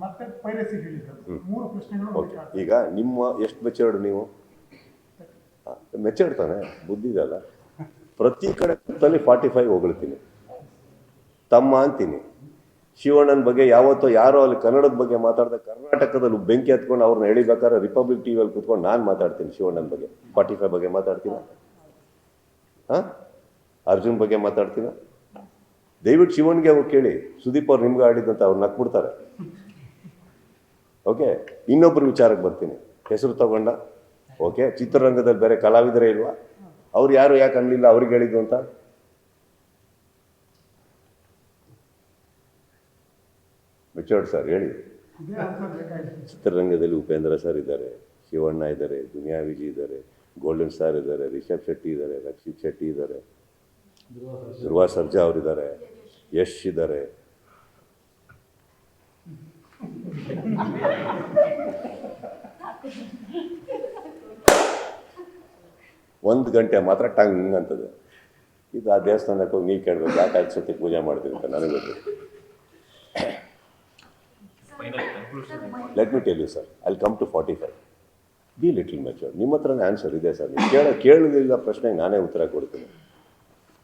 ಮತ್ತೆ ಪೈರಸಿ ಹೇಳಿದ್ರು. 3 ಪ್ರಶ್ನೆಗಳು. ಓಕೆ, ಈಗ ನಿಮ್ಮ ಎಷ್ಟು ಮೆಚರ್ಡ್ ನೀವು? ಮೆಚರ್ಡ್ ತಾನೆ, ಬುದ್ಧಿ ಇದಲ್ಲ. ಪ್ರತಿ ಕಡೆ 45 ಹೊಗಳ್ತೀನಿ, ತಮ್ಮ ಅಂತೀನಿ. ಶಿವಣ್ಣನ ಬಗ್ಗೆ ಯಾವತ್ತೋ ಯಾರೋ ಅಲ್ಲಿ ಕನ್ನಡದ ಬಗ್ಗೆ ಮಾತಾಡ್ದೆ, ಕರ್ನಾಟಕದಲ್ಲಿ ಬೆಂಕಿ ಹತ್ಕೊಂಡು ಅವ್ರನ್ನ ಎಳಿಬೇಕಾದ್ರೆ ರಿಪಬ್ಲಿಕ್ ಟಿವಿಯಲ್ಲಿ ಕೂತ್ಕೊಂಡು ನಾನು ಮಾತಾಡ್ತೀನಿ ಶಿವಣ್ಣನ ಬಗ್ಗೆ. 45 ಬಗ್ಗೆ ಮಾತಾಡ್ತೀನ? ಅರ್ಜುನ್ ಬಗ್ಗೆ ಮಾತಾಡ್ತೀನ? ದಯವಿಟ್ಟು ಶಿವನ್ಗೆ ಅವ್ರು ಕೇಳಿ, ಸುದೀಪ್ ಅವ್ರು ನಿಮ್ಗೆ ಆಡಿದಂತ ಅವ್ರು ನಕ್ಬಿಡ್ತಾರೆ. ಓಕೆ, ಇನ್ನೊಬ್ಬರು ವಿಚಾರಕ್ಕೆ ಬರ್ತೀನಿ. ಹೆಸರು ತಗೊಂಡ, ಓಕೆ, ಚಿತ್ರರಂಗದಲ್ಲಿ ಬೇರೆ ಕಲಾವಿದರೇ ಇಲ್ವಾ? ಅವ್ರು ಯಾರು ಯಾಕೆ ಅನ್ಲಿಲ್ಲ ಅವ್ರಿಗೆ ಹೇಳಿದ್ದು ಅಂತ? ಮೆಚೋರ್ಡ್ ಸರ್ ಹೇಳಿ. ಚಿತ್ರರಂಗದಲ್ಲಿ ಉಪೇಂದ್ರ ಸರ್ ಇದ್ದಾರೆ, ಶಿವಣ್ಣ ಇದ್ದಾರೆ, ದುನಿಯಾ ವಿಜಯ್ ಇದ್ದಾರೆ, ಗೋಲ್ಡನ್ ಸ್ಟಾರ್ ಇದ್ದಾರೆ, ರಿಷಬ್ ಶೆಟ್ಟಿ ಇದ್ದಾರೆ, ರಕ್ಷಿತ್ ಶೆಟ್ಟಿ ಇದ್ದಾರೆ, ಧ್ರುವ ಸರ್ಜಾ ಅವರಿದ್ದಾರೆ, ಯಶ್ ಇದ್ದಾರೆ. ಒಂದು ಗಂಟೆ ಮಾತ್ರ ಟಂಗ್ ಅಂತದೆ. ಇದು ಆ ದೇವಸ್ಥಾನಕ್ಕೆ ಹೋಗಿ ನೀವು ಕೇಳಬೇಕು, ಯಾಕೆ 5 ಸತಿ ಪೂಜೆ ಮಾಡ್ತೀವಿ ಅಂತ ನನಗೆ ಗೊತ್ತು. Let me tell you sir, I will come to 45. Be little mature. ನಿಮ್ಮ ಹತ್ರನೇ ಆನ್ಸರ್ ಇದೆ ಸರ್. ನೀವು ಕೇಳಲಿಲ್ಲ ಪ್ರಶ್ನೆಗೆ ನಾನೇ ಉತ್ತರ ಕೊಡ್ತೀನಿ.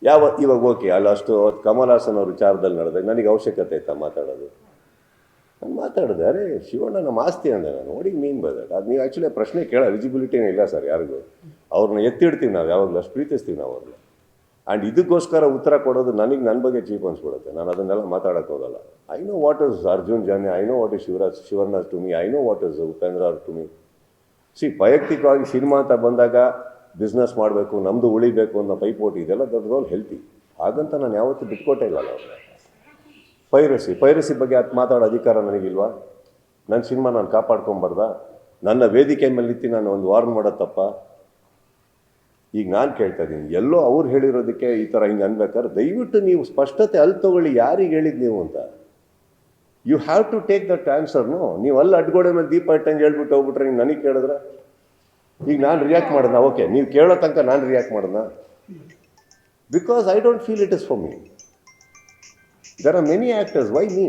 ಇವಾಗ ಓಕೆ, ಅಲ್ಲ ಅಷ್ಟು ಕಮಲ್ ಹಾಸನ್ ಅವ್ರ ವಿಚಾರದಲ್ಲಿ ನಡೆದಾಗ ನನಗೆ ಅವಶ್ಯಕತೆ ಇತ್ತಾ ಮಾತಾಡೋದು? ನಾನು ಮಾತಾಡಿದೆ, ಅರೆ ಶಿವಣ್ಣ ನಮ್ಮ ಆಸ್ತಿ ಅಂದೆ ನಾನು. ನೋಡಿ ಮೀನ್ ಬದಲ್ ಅದು ನೀವು ಆ್ಯಕ್ಚುಲಿ ಪ್ರಶ್ನೆ ಕೇಳೋ ಎಲಿಜಿಬಿಲಿಟಿನೇ ಇಲ್ಲ ಸರ್ ಯಾರಿಗೂ. ಅವ್ರನ್ನ ಎತ್ತಿಡ್ತೀವಿ ನಾವು, ಯಾವಾಗಲೂ ಅಷ್ಟು ಪ್ರೀತಿಸ್ತೀವಿ ನಾವು ಅವ್ರನ್ನ. ಆ್ಯಂಡ್ ಇದಕ್ಕೋಸ್ಕರ ಉತ್ತರ ಕೊಡೋದು ನನಗೆ ನನ್ನ ಬಗ್ಗೆ ಚೀಪ್ ಅನ್ಸ್ಬಿಡುತ್ತೆ. ನಾನು ಅದನ್ನೆಲ್ಲ ಮಾತಾಡೋಕ್ಕೆ ಹೋಗಲ್ಲ. I know what is Arjun Jani, I know what is Shivanna to me, I know what is Upendra to me. ವೈಯಕ್ತಿಕವಾಗಿ ಸಿನಿಮಾ ಅಂತ ಬಂದಾಗ ಬಿಸ್ನೆಸ್ ಮಾಡಬೇಕು, ನಮ್ಮದು ಉಳಿಬೇಕು ಅನ್ನೋ ಪೈಪೋಟಿ ಇದೆಲ್ಲ ದೊಡ್ಡದವ್ರು ಹೆಲ್ತಿ. ಹಾಗಂತ ನಾನು ಯಾವತ್ತೂ ಬಿಟ್ಕೊಟ್ಟೇ ಇಲ್ಲ ಅವ್ರನ್ನ. ಪೈರಸಿ ಬಗ್ಗೆ ಅದು ಮಾತಾಡೋ ಅಧಿಕಾರ ನನಗಿಲ್ವಾ? ನನ್ನ ಸಿನಿಮಾ ನಾನು ಕಾಪಾಡ್ಕೊಂಬಾರ್ದ? ನನ್ನ ವೇದಿಕೆ ಮೇಲೆ ನಿಂತು ನಾನು ಒಂದು ವಾರ್ನ್ ಮಾಡೋದು ತಪ್ಪ? ಈಗ ನಾನು ಕೇಳ್ತಾ ಇದ್ದೀನಿ, ಎಲ್ಲೋ ಅವ್ರು ಹೇಳಿರೋದಕ್ಕೆ ಈ ಥರ ಹಿಂಗೆ ಅನ್ಬೇಕಾದ್ರೆ ದಯವಿಟ್ಟು ನೀವು ಸ್ಪಷ್ಟತೆ ಅಲ್ಲಿ ತೊಗೊಳ್ಳಿ, ಯಾರಿಗೆ ಹೇಳಿದ್ದು ನೀವು ಅಂತ. You have to take that ಆನ್ಸರ್ನು. ನೀವು ಅಲ್ಲಿ ಅಡ್ಗೋಡೆ ಮೇಲೆ ದೀಪ ಇಟ್ಟಂಗೆ ಹೇಳ್ಬಿಟ್ಟು ಹೋಗ್ಬಿಟ್ರೆ ನೀವು ನನಗೆ ಕೇಳಿದ್ರೆ ಈಗ ನಾನು ರಿಯಾಕ್ಟ್ ಮಾಡೋಣ? ಓಕೆ, ನೀವು ಕೇಳೋ ತನಕ ನಾನು ರಿಯಾಕ್ಟ್ ಮಾಡೋಣ? Because I don't feel it is for me. There are many actors, why me?